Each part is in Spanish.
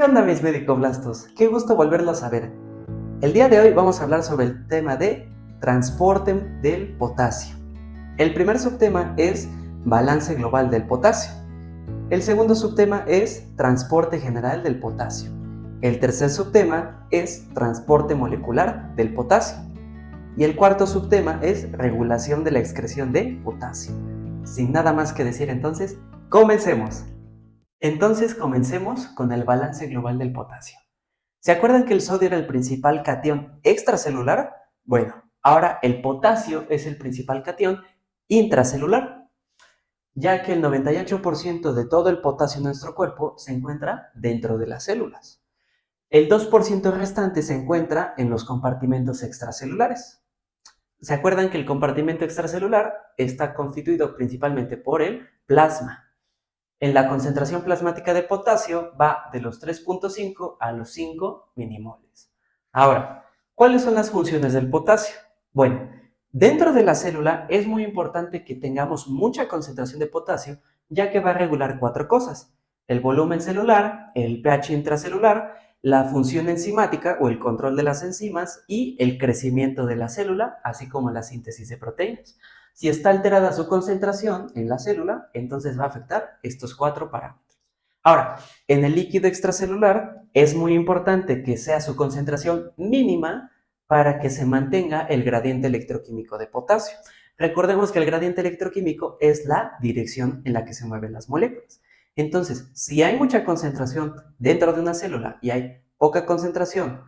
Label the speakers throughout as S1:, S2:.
S1: onda, mis medicoblastos? Qué gusto volverlos a ver. El día de hoy vamos a hablar sobre el tema de transporte del potasio. El primer subtema es balance global del potasio. El segundo subtema es transporte general del potasio. El tercer subtema es transporte molecular del potasio. Y el cuarto subtema es regulación de la excreción de potasio. Sin nada más que decir entonces, comencemos. Entonces comencemos con el balance global del potasio. ¿Se acuerdan que el sodio era el principal catión extracelular? Bueno, ahora el potasio es el principal catión intracelular, ya que el 98% de todo el potasio en nuestro cuerpo se encuentra dentro de las células. El 2% restante se encuentra en los compartimentos extracelulares. ¿Se acuerdan que el compartimento extracelular está constituido principalmente por el plasma? En la concentración plasmática de potasio va de los 3.5 a los 5 minimoles. Ahora, ¿cuáles son las funciones del potasio? Bueno, dentro de la célula es muy importante que tengamos mucha concentración de potasio, ya que va a regular 4 cosas: el volumen celular, el pH intracelular, la función enzimática o el control de las enzimas y el crecimiento de la célula, así como la síntesis de proteínas. Si está alterada su concentración en la célula, entonces va a afectar estos 4 parámetros. Ahora, en el líquido extracelular es muy importante que sea su concentración mínima para que se mantenga el gradiente electroquímico de potasio. Recordemos que el gradiente electroquímico es la dirección en la que se mueven las moléculas. Entonces, si hay mucha concentración dentro de una célula y hay poca concentración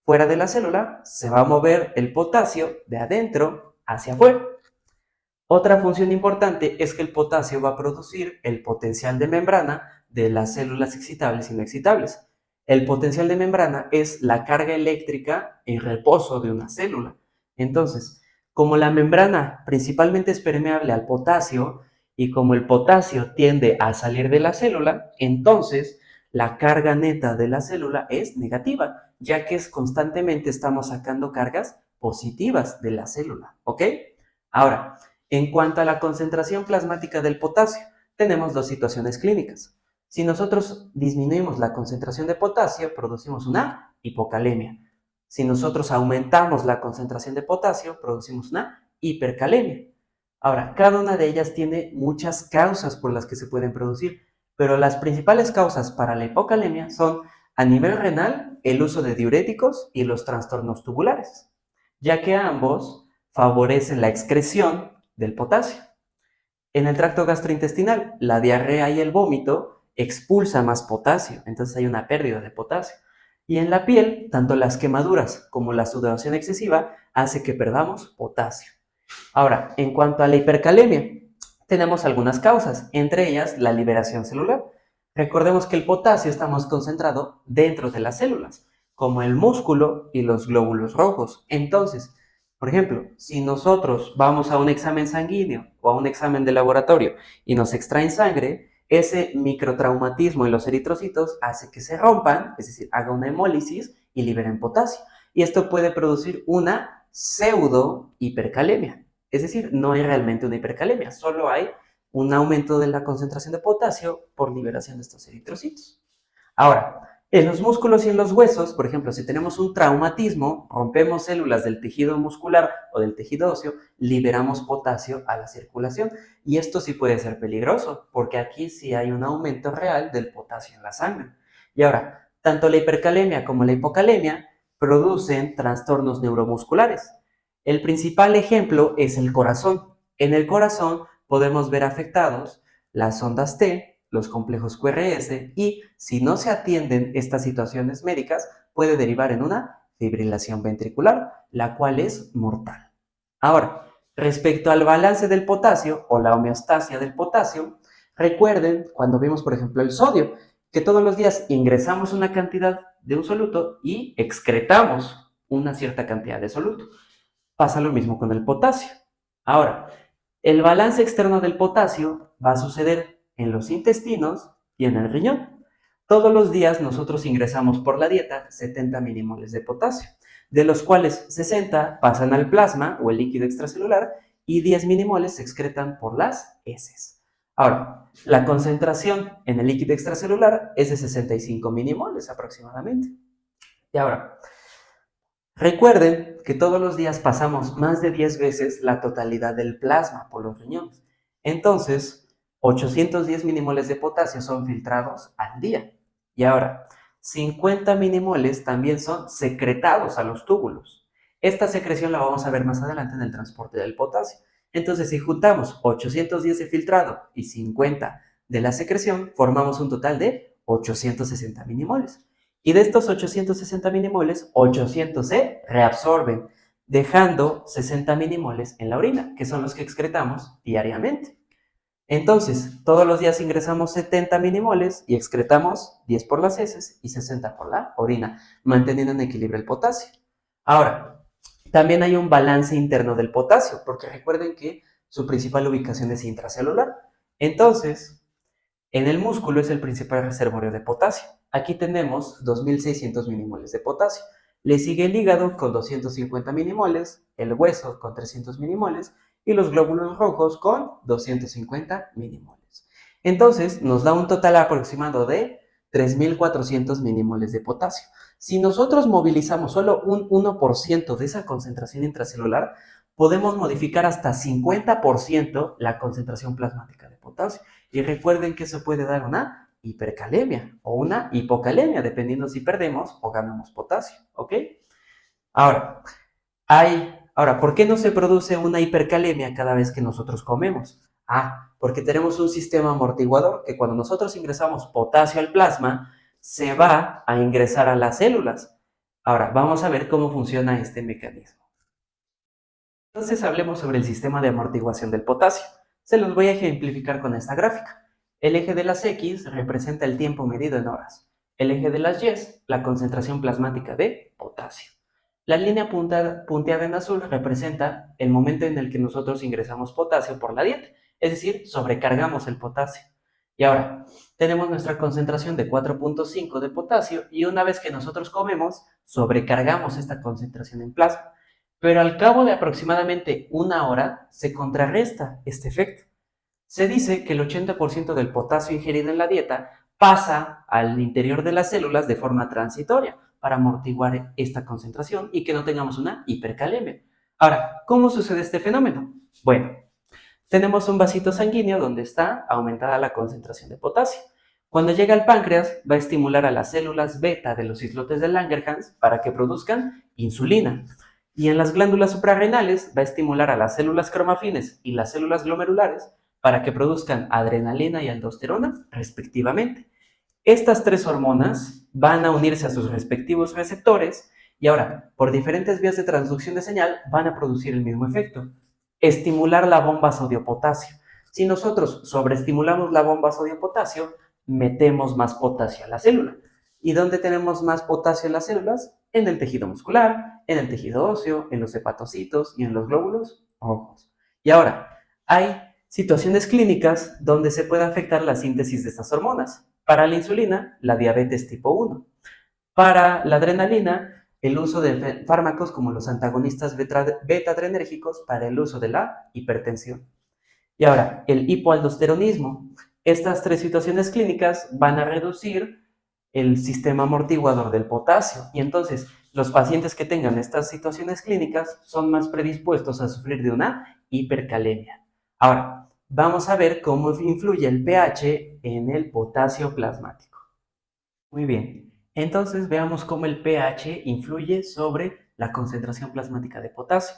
S1: fuera de la célula, se va a mover el potasio de adentro hacia afuera. Otra función importante es que el potasio va a producir el potencial de membrana de las células excitables y no excitables. El potencial de membrana es la carga eléctrica en reposo de una célula. Entonces, como la membrana principalmente es permeable al potasio y como el potasio tiende a salir de la célula, entonces la carga neta de la célula es negativa, ya que constantemente estamos sacando cargas positivas de la célula, ¿ok? Ahora, en cuanto a la concentración plasmática del potasio, tenemos dos situaciones clínicas. Si nosotros disminuimos la concentración de potasio, producimos una hipocalemia. Si nosotros aumentamos la concentración de potasio, producimos una hipercalemia. Ahora, cada una de ellas tiene muchas causas por las que se pueden producir, pero las principales causas para la hipocalemia son, a nivel renal, el uso de diuréticos y los trastornos tubulares, ya que ambos favorecen la excreción del potasio. En el tracto gastrointestinal, la diarrea y el vómito expulsan más potasio, entonces hay una pérdida de potasio. Y en la piel, tanto las quemaduras como la sudoración excesiva hace que perdamos potasio. Ahora, en cuanto a la hipercalemia, tenemos algunas causas, entre ellas la liberación celular. Recordemos que el potasio está más concentrado dentro de las células, como el músculo y los glóbulos rojos. Entonces, por ejemplo, si nosotros vamos a un examen sanguíneo o a un examen de laboratorio y nos extraen sangre, ese microtraumatismo en los eritrocitos hace que se rompan, es decir, haga una hemólisis y liberen potasio. Y esto puede producir una pseudo hipercalemia. Es decir, no hay realmente una hipercalemia, solo hay un aumento de la concentración de potasio por liberación de estos eritrocitos. Ahora, en los músculos y en los huesos, por ejemplo, si tenemos un traumatismo, rompemos células del tejido muscular o del tejido óseo, liberamos potasio a la circulación. Y esto sí puede ser peligroso, porque aquí sí hay un aumento real del potasio en la sangre. Y ahora, tanto la hipercalemia como la hipocalemia producen trastornos neuromusculares. El principal ejemplo es el corazón. En el corazón podemos ver afectados las ondas T, los complejos QRS, y si no se atienden estas situaciones médicas, puede derivar en una fibrilación ventricular, la cual es mortal. Ahora, respecto al balance del potasio o la homeostasia del potasio, recuerden cuando vimos, por ejemplo, el sodio, que todos los días ingresamos una cantidad de un soluto y excretamos una cierta cantidad de soluto. Pasa lo mismo con el potasio. Ahora, el balance externo del potasio va a suceder en los intestinos y en el riñón. Todos los días nosotros ingresamos por la dieta 70 milimoles de potasio, de los cuales 60 pasan al plasma o el líquido extracelular y 10 milimoles se excretan por las heces. Ahora, la concentración en el líquido extracelular es de 65 milimoles aproximadamente. Y ahora, recuerden que todos los días pasamos más de 10 veces la totalidad del plasma por los riñones. Entonces, 810 milimoles de potasio son filtrados al día. Y ahora, 50 milimoles también son secretados a los túbulos. Esta secreción la vamos a ver más adelante en el transporte del potasio. Entonces, si juntamos 810 de filtrado y 50 de la secreción, formamos un total de 860 milimoles. Y de estos 860 milimoles, 800 se reabsorben, dejando 60 milimoles en la orina, que son los que excretamos diariamente. Entonces, todos los días ingresamos 70 milimoles y excretamos 10 por las heces y 60 por la orina, manteniendo en equilibrio el potasio. Ahora, también hay un balance interno del potasio, porque recuerden que su principal ubicación es intracelular. Entonces, en el músculo es el principal reservorio de potasio. Aquí tenemos 2600 milimoles de potasio. Le sigue el hígado con 250 milimoles, el hueso con 300 milimoles y los glóbulos rojos con 250 milimoles. Entonces nos da un total aproximado de 3400 milimoles de potasio. Si nosotros movilizamos solo un 1% de esa concentración intracelular, podemos modificar hasta 50% la concentración plasmática de potasio. Y recuerden que eso puede dar una hipercalemia o una hipocalemia, dependiendo si perdemos o ganamos potasio, ¿ok? Ahora, ¿por qué no se produce una hipercalemia cada vez que nosotros comemos? Porque tenemos un sistema amortiguador que cuando nosotros ingresamos potasio al plasma, se va a ingresar a las células. Ahora, vamos a ver cómo funciona este mecanismo. Entonces hablemos sobre el sistema de amortiguación del potasio. Se los voy a ejemplificar con esta gráfica. El eje de las X representa el tiempo medido en horas. El eje de las Y, la concentración plasmática de potasio. La línea punteada en azul representa el momento en el que nosotros ingresamos potasio por la dieta, es decir, sobrecargamos el potasio. Y ahora, tenemos nuestra concentración de 4.5 de potasio y una vez que nosotros comemos, sobrecargamos esta concentración en plasma. Pero al cabo de aproximadamente una hora se contrarresta este efecto. Se dice que el 80% del potasio ingerido en la dieta pasa al interior de las células de forma transitoria para amortiguar esta concentración y que no tengamos una hipercalemia. Ahora, ¿cómo sucede este fenómeno? Bueno, tenemos un vasito sanguíneo donde está aumentada la concentración de potasio. Cuando llega al páncreas, va a estimular a las células beta de los islotes de Langerhans para que produzcan insulina. Y en las glándulas suprarrenales va a estimular a las células cromafines y las células glomerulares para que produzcan adrenalina y aldosterona, respectivamente. Estas tres hormonas van a unirse a sus respectivos receptores y ahora, por diferentes vías de transducción de señal, van a producir el mismo efecto: estimular la bomba sodio-potasio. Si nosotros sobreestimulamos la bomba sodio-potasio, metemos más potasio a la célula. ¿Y dónde tenemos más potasio en las células? En el tejido muscular, en el tejido óseo, en los hepatocitos y en los glóbulos rojos. Y ahora, hay situaciones clínicas donde se puede afectar la síntesis de estas hormonas. Para la insulina, la diabetes tipo 1. Para la adrenalina, el uso de fármacos como los antagonistas beta-adrenérgicos para el uso de la hipertensión. Y ahora, el hipoaldosteronismo. Estas tres situaciones clínicas van a reducir el sistema amortiguador del potasio y entonces los pacientes que tengan estas situaciones clínicas son más predispuestos a sufrir de una hipercalemia. Ahora, vamos a ver cómo influye el pH en el potasio plasmático. Muy bien, entonces veamos cómo el pH influye sobre la concentración plasmática de potasio.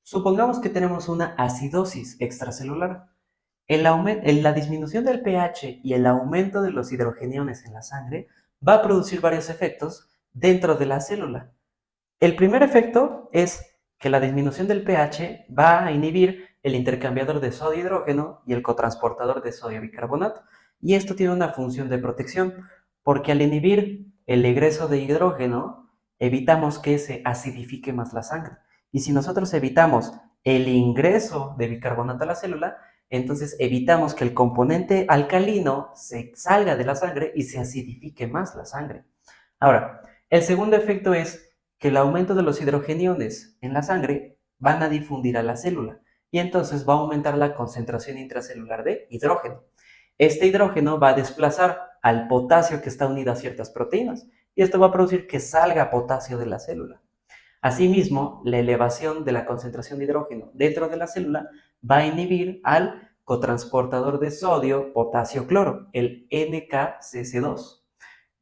S1: Supongamos que tenemos una acidosis extracelular. La disminución del pH y el aumento de los hidrogeniones en la sangre va a producir varios efectos dentro de la célula. El primer efecto es que la disminución del pH va a inhibir el intercambiador de sodio-hidrógeno y el cotransportador de sodio-bicarbonato. Y esto tiene una función de protección, porque al inhibir el egreso de hidrógeno, evitamos que se acidifique más la sangre. Y si nosotros evitamos el ingreso de bicarbonato a la célula, entonces evitamos que el componente alcalino se salga de la sangre y se acidifique más la sangre. Ahora, el segundo efecto es que el aumento de los hidrogeniones en la sangre van a difundir a la célula y entonces va a aumentar la concentración intracelular de hidrógeno. Este hidrógeno va a desplazar al potasio que está unido a ciertas proteínas y esto va a producir que salga potasio de la célula. Asimismo, la elevación de la concentración de hidrógeno dentro de la célula va a inhibir al cotransportador de sodio, potasio, cloro, el NKCC2.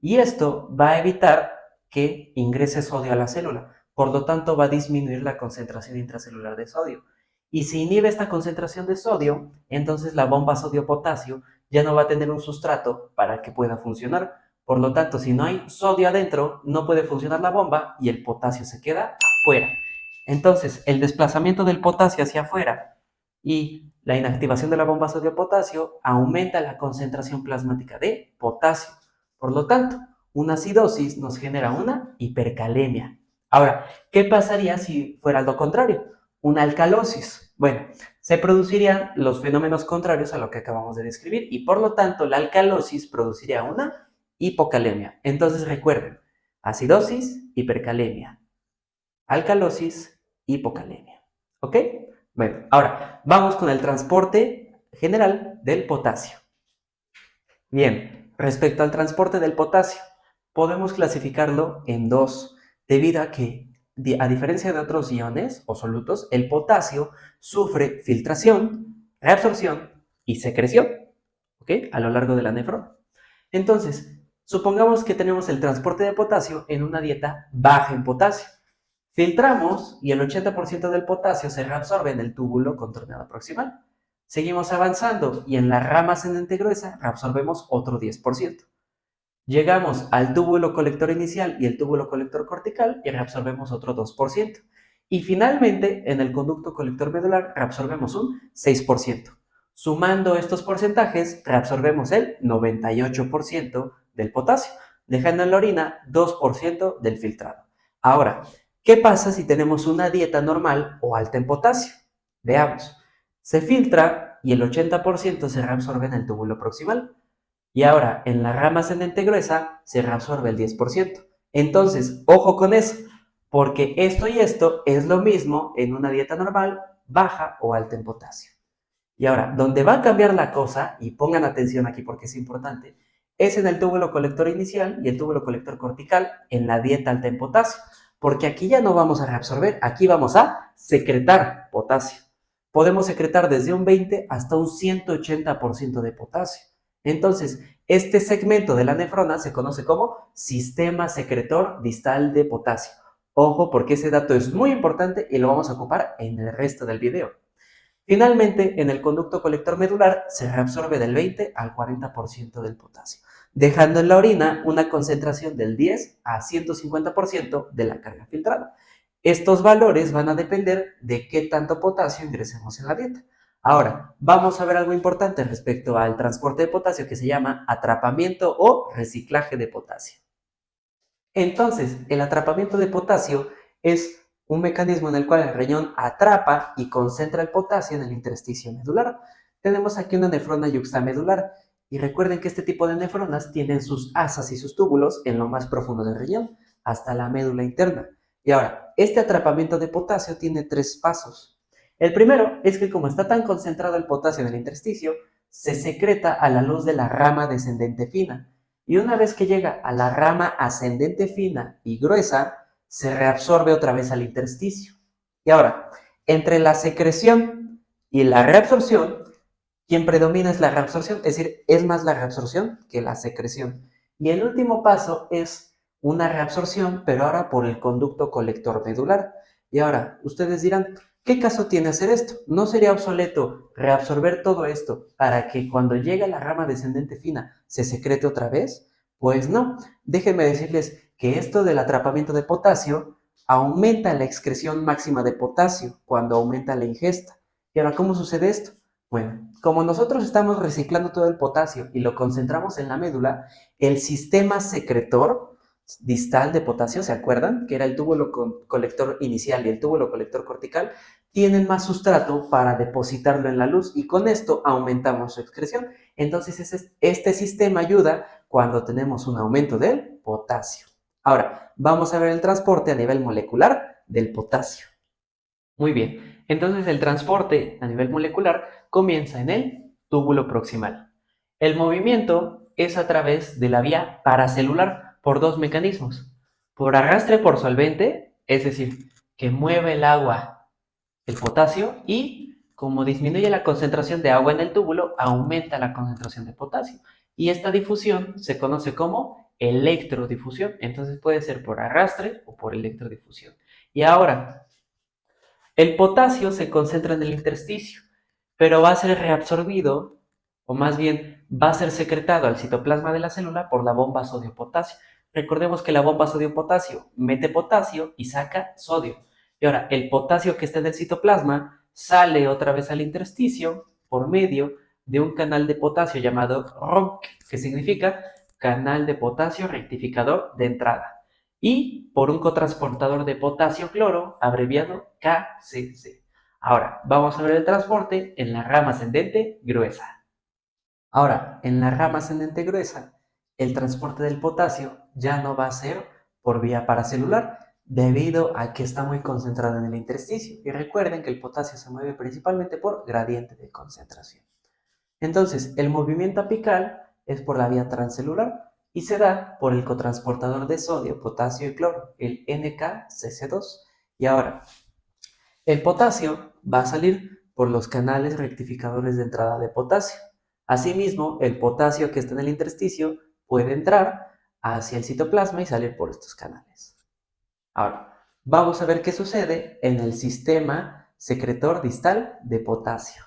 S1: Y esto va a evitar que ingrese sodio a la célula. Por lo tanto, va a disminuir la concentración intracelular de sodio. Y si inhibe esta concentración de sodio, entonces la bomba sodio-potasio ya no va a tener un sustrato para que pueda funcionar. Por lo tanto, si no hay sodio adentro, no puede funcionar la bomba y el potasio se queda afuera. Entonces, el desplazamiento del potasio hacia afuera y la inactivación de la bomba sodio-potasio aumenta la concentración plasmática de potasio. Por lo tanto, una acidosis nos genera una hipercalemia. Ahora, ¿qué pasaría si fuera lo contrario? Una alcalosis. Bueno, se producirían los fenómenos contrarios a lo que acabamos de describir y por lo tanto la alcalosis produciría una hipocalemia. Entonces recuerden, acidosis, hipercalemia, alcalosis, hipocalemia. ¿Ok? Bueno, ahora vamos con el transporte general del potasio. Bien, respecto al transporte del potasio, podemos clasificarlo en dos, debido a que, a diferencia de otros iones o solutos, el potasio sufre filtración, reabsorción y secreción, ¿ok? A lo largo de la nefrona. Entonces, supongamos que tenemos el transporte de potasio en una dieta baja en potasio. Filtramos y el 80% del potasio se reabsorbe en el túbulo contorneado proximal. Seguimos avanzando y en la rama ascendente gruesa reabsorbemos otro 10%. Llegamos al túbulo colector inicial y el túbulo colector cortical y reabsorbemos otro 2%. Y finalmente, en el conducto colector medular reabsorbemos un 6%. Sumando estos porcentajes, reabsorbemos el 98% del potasio, dejando en la orina 2% del filtrado. Ahora, ¿qué pasa si tenemos una dieta normal o alta en potasio? Veamos. Se filtra y el 80% se reabsorbe en el túbulo proximal. Y ahora, en la rama ascendente gruesa se reabsorbe el 10%. Entonces, ojo con eso, porque esto y esto es lo mismo en una dieta normal, baja o alta en potasio. Y ahora, donde va a cambiar la cosa, y pongan atención aquí porque es importante, es en el túbulo colector inicial y el túbulo colector cortical en la dieta alta en potasio, porque aquí ya no vamos a reabsorber, aquí vamos a secretar potasio. Podemos secretar desde un 20 hasta un 180% de potasio. Entonces, este segmento de la nefrona se conoce como sistema secretor distal de potasio. Ojo, porque ese dato es muy importante y lo vamos a ocupar en el resto del video. Finalmente, en el conducto colector medular se reabsorbe del 20 al 40% del potasio, dejando en la orina una concentración del 10 a 150% de la carga filtrada. Estos valores van a depender de qué tanto potasio ingresemos en la dieta. Ahora, vamos a ver algo importante respecto al transporte de potasio que se llama atrapamiento o reciclaje de potasio. Entonces, el atrapamiento de potasio es un mecanismo en el cual el riñón atrapa y concentra el potasio en el intersticio medular. Tenemos aquí una nefrona yuxtamedular y recuerden que este tipo de nefronas tienen sus asas y sus túbulos en lo más profundo del riñón, hasta la médula interna. Y ahora, este atrapamiento de potasio tiene tres pasos. El primero es que como está tan concentrado el potasio en el intersticio, se secreta a la luz de la rama descendente fina. Y una vez que llega a la rama ascendente fina y gruesa, se reabsorbe otra vez al intersticio. Y ahora, entre la secreción y la reabsorción, quien predomina es la reabsorción, es decir, es más la reabsorción que la secreción. Y el último paso es una reabsorción, pero ahora por el conducto colector medular. Y ahora, ustedes dirán, ¿qué caso tiene hacer esto? ¿No sería obsoleto reabsorber todo esto para que cuando llegue a la rama descendente fina se secrete otra vez? Pues no. Déjenme decirles que esto del atrapamiento de potasio aumenta la excreción máxima de potasio cuando aumenta la ingesta. ¿Y ahora cómo sucede esto? Bueno, como nosotros estamos reciclando todo el potasio y lo concentramos en la médula, el sistema secretor distal de potasio, ¿se acuerdan? Que era el túbulo colector inicial y el túbulo colector cortical, tienen más sustrato para depositarlo en la luz y con esto aumentamos su excreción. Entonces este sistema ayuda cuando tenemos un aumento del potasio. Ahora, vamos a ver el transporte a nivel molecular del potasio. Muy bien, entonces el transporte a nivel molecular comienza en el túbulo proximal. El movimiento es a través de la vía paracelular por dos mecanismos. Por arrastre por solvente, es decir, que mueve el agua, el potasio, y como disminuye la concentración de agua en el túbulo, aumenta la concentración de potasio. Y esta difusión se conoce como electrodifusión. Entonces puede ser por arrastre o por electrodifusión. Y ahora, el potasio se concentra en el intersticio, pero va a ser reabsorbido, o más bien va a ser secretado al citoplasma de la célula por la bomba sodio-potasio. Recordemos que la bomba sodio-potasio mete potasio y saca sodio. Y ahora, el potasio que está en el citoplasma sale otra vez al intersticio por medio de un canal de potasio llamado RONC, que significa canal de potasio rectificador de entrada, y por un cotransportador de potasio-cloro, abreviado KCC. Ahora, vamos a ver el transporte en la rama ascendente gruesa. Ahora, en la rama ascendente gruesa, el transporte del potasio ya no va a ser por vía paracelular, debido a que está muy concentrado en el intersticio. Y recuerden que el potasio se mueve principalmente por gradiente de concentración. Entonces, el movimiento apical es por la vía transcelular y se da por el cotransportador de sodio, potasio y cloro, el NKCC2. Y ahora, el potasio va a salir por los canales rectificadores de entrada de potasio. Asimismo, el potasio que está en el intersticio puede entrar hacia el citoplasma y salir por estos canales. Ahora, vamos a ver qué sucede en el sistema secretor distal de potasio.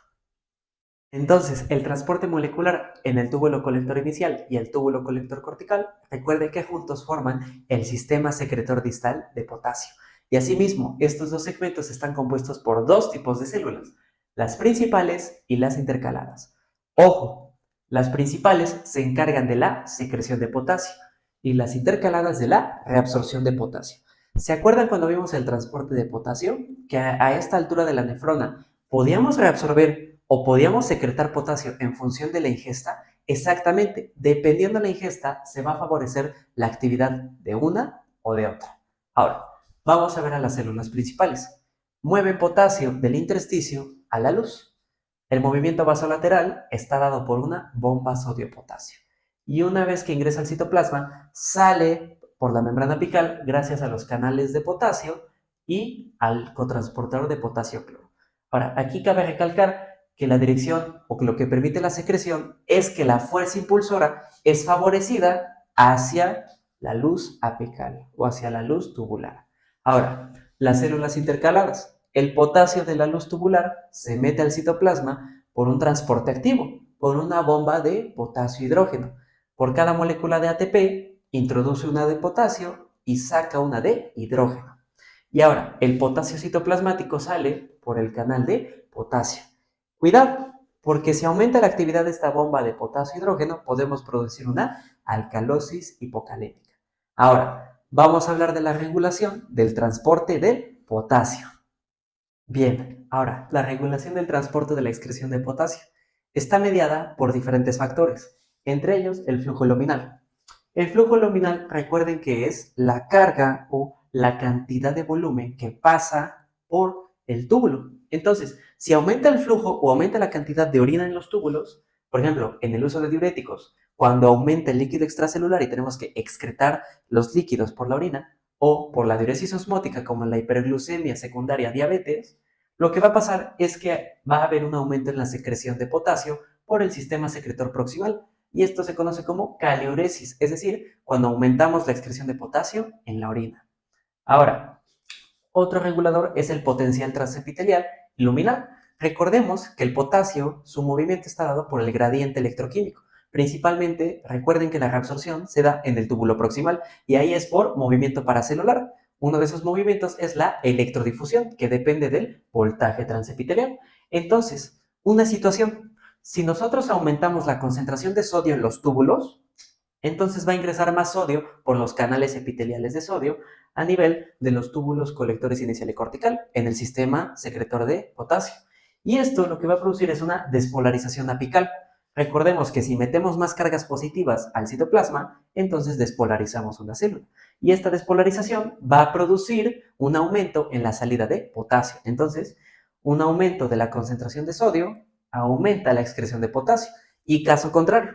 S1: Entonces, el transporte molecular en el túbulo colector inicial y el túbulo colector cortical, recuerden que juntos forman el sistema secretor distal de potasio. Y asimismo, estos dos segmentos están compuestos por dos tipos de células, las principales y las intercaladas. Ojo, las principales se encargan de la secreción de potasio y las intercaladas de la reabsorción de potasio. ¿Se acuerdan cuando vimos el transporte de potasio? Que a esta altura de la nefrona podíamos reabsorber o podíamos secretar potasio en función de la ingesta. Exactamente, dependiendo de la ingesta se va a favorecer la actividad de una o de otra. Ahora, vamos a ver a las células principales. Mueven potasio del intersticio a la luz. El movimiento vasolateral está dado por una bomba sodio-potasio. Y una vez que ingresa al citoplasma, sale por la membrana apical gracias a los canales de potasio y al cotransportador de potasio-cloro. Ahora, aquí cabe recalcar que la dirección o que lo que permite la secreción es que la fuerza impulsora es favorecida hacia la luz apical o hacia la luz tubular. Ahora, las células intercaladas. El potasio de la luz tubular se mete al citoplasma por un transporte activo, por una bomba de potasio-hidrógeno. Por cada molécula de ATP, introduce una de potasio y saca una de hidrógeno. Y ahora, el potasio citoplasmático sale por el canal de potasio. Cuidado, porque si aumenta la actividad de esta bomba de potasio-hidrógeno, podemos producir una alcalosis hipocalémica. Ahora, vamos a hablar de la regulación del transporte del potasio. Bien, ahora, la regulación del transporte de la excreción de potasio está mediada por diferentes factores, entre ellos el flujo luminal. El flujo luminal, recuerden que es la carga o la cantidad de volumen que pasa por el túbulo. Entonces, si aumenta el flujo o aumenta la cantidad de orina en los túbulos, por ejemplo, en el uso de diuréticos, cuando aumenta el líquido extracelular y tenemos que excretar los líquidos por la orina, o por la diuresis osmótica como la hiperglucemia secundaria a diabetes, lo que va a pasar es que va a haber un aumento en la secreción de potasio por el sistema secretor proximal, y esto se conoce como caliuresis, es decir, cuando aumentamos la excreción de potasio en la orina. Ahora, otro regulador es el potencial transepitelial luminal. Recordemos que el potasio, su movimiento está dado por el gradiente electroquímico. Principalmente, recuerden que la reabsorción se da en el túbulo proximal y ahí es por movimiento paracelular. Uno de esos movimientos es la electrodifusión, que depende del voltaje transepitelial. Entonces, una situación, si nosotros aumentamos la concentración de sodio en los túbulos, entonces va a ingresar más sodio por los canales epiteliales de sodio a nivel de los túbulos colectores inicial y cortical en el sistema secretor de potasio. Y esto lo que va a producir es una despolarización apical. Recordemos que si metemos más cargas positivas al citoplasma, entonces despolarizamos una célula. Y esta despolarización va a producir un aumento en la salida de potasio. Entonces, un aumento de la concentración de sodio aumenta la excreción de potasio. Y caso contrario,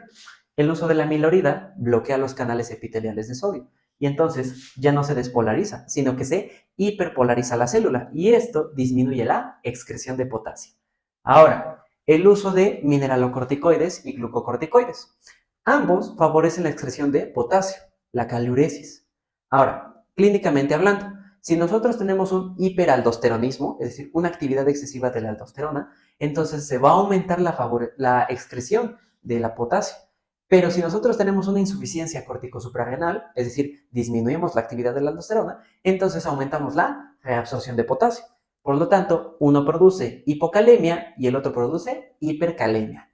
S1: el uso de la amilorida bloquea los canales epiteliales de sodio y entonces ya no se despolariza, sino que se hiperpolariza la célula y esto disminuye la excreción de potasio. Ahora, el uso de mineralocorticoides y glucocorticoides. Ambos favorecen la excreción de potasio, la caliuresis. Ahora, clínicamente hablando, si nosotros tenemos un hiperaldosteronismo, es decir, una actividad excesiva de la aldosterona, entonces se va a aumentar la excreción de la potasio. Pero si nosotros tenemos una insuficiencia corticosuprarrenal, es decir, disminuimos la actividad de la aldosterona, entonces aumentamos la reabsorción de potasio. Por lo tanto, uno produce hipocalemia y el otro produce hipercalemia.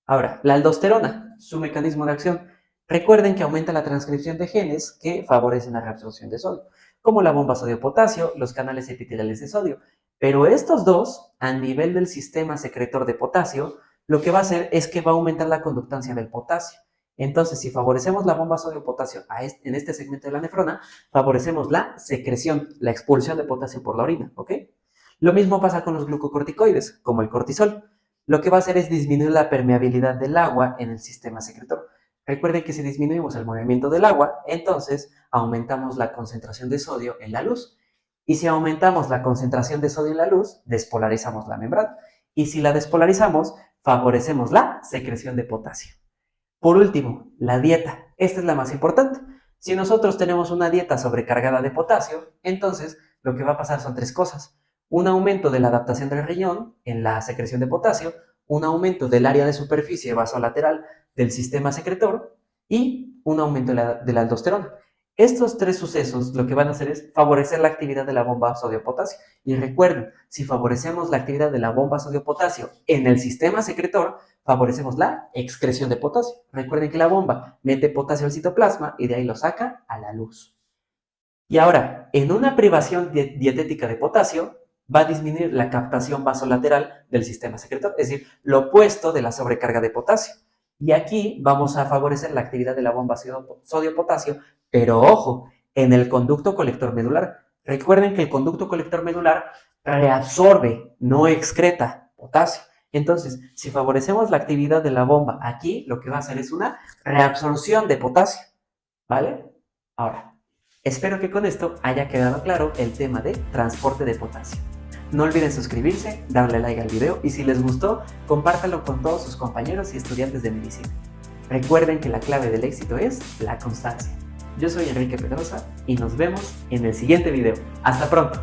S1: Ahora, la aldosterona, su mecanismo de acción. Recuerden que aumenta la transcripción de genes que favorecen la reabsorción de sodio, como la bomba sodio-potasio, los canales epiteliales de sodio. Pero estos dos, a nivel del sistema secretor de potasio, lo que va a hacer es que va a aumentar la conductancia del potasio. Entonces, si favorecemos la bomba sodio-potasio en este segmento de la nefrona, favorecemos la secreción, la expulsión de potasio por la orina, ¿ok? Lo mismo pasa con los glucocorticoides, como el cortisol. Lo que va a hacer es disminuir la permeabilidad del agua en el sistema secretor. Recuerden que si disminuimos el movimiento del agua, entonces aumentamos la concentración de sodio en la luz. Y si aumentamos la concentración de sodio en la luz, despolarizamos la membrana. Y si la despolarizamos, favorecemos la secreción de potasio. Por último, la dieta. Esta es la más importante. Si nosotros tenemos una dieta sobrecargada de potasio, entonces lo que va a pasar son tres cosas. Un aumento de la adaptación del riñón en la secreción de potasio, un aumento del área de superficie vasolateral del sistema secretor y un aumento de la aldosterona. Estos tres sucesos lo que van a hacer es favorecer la actividad de la bomba sodio-potasio. Y recuerden, si favorecemos la actividad de la bomba sodio-potasio en el sistema secretor, favorecemos la excreción de potasio. Recuerden que la bomba mete potasio al citoplasma y de ahí lo saca a la luz. Y ahora, en una privación dietética de potasio, va a disminuir la captación vasolateral del sistema secretor, es decir, lo opuesto de la sobrecarga de potasio. Y aquí vamos a favorecer la actividad de la bomba sodio-potasio, pero ojo, en el conducto colector medular. Recuerden que el conducto colector medular reabsorbe, no excreta potasio. Entonces, si favorecemos la actividad de la bomba aquí, lo que va a hacer es una reabsorción de potasio, ¿vale? Ahora, espero que con esto haya quedado claro el tema de transporte de potasio. No olviden suscribirse, darle like al video y si les gustó, compártanlo con todos sus compañeros y estudiantes de medicina. Recuerden que la clave del éxito es la constancia. Yo soy Enrique Pedrosa y nos vemos en el siguiente video. ¡Hasta pronto!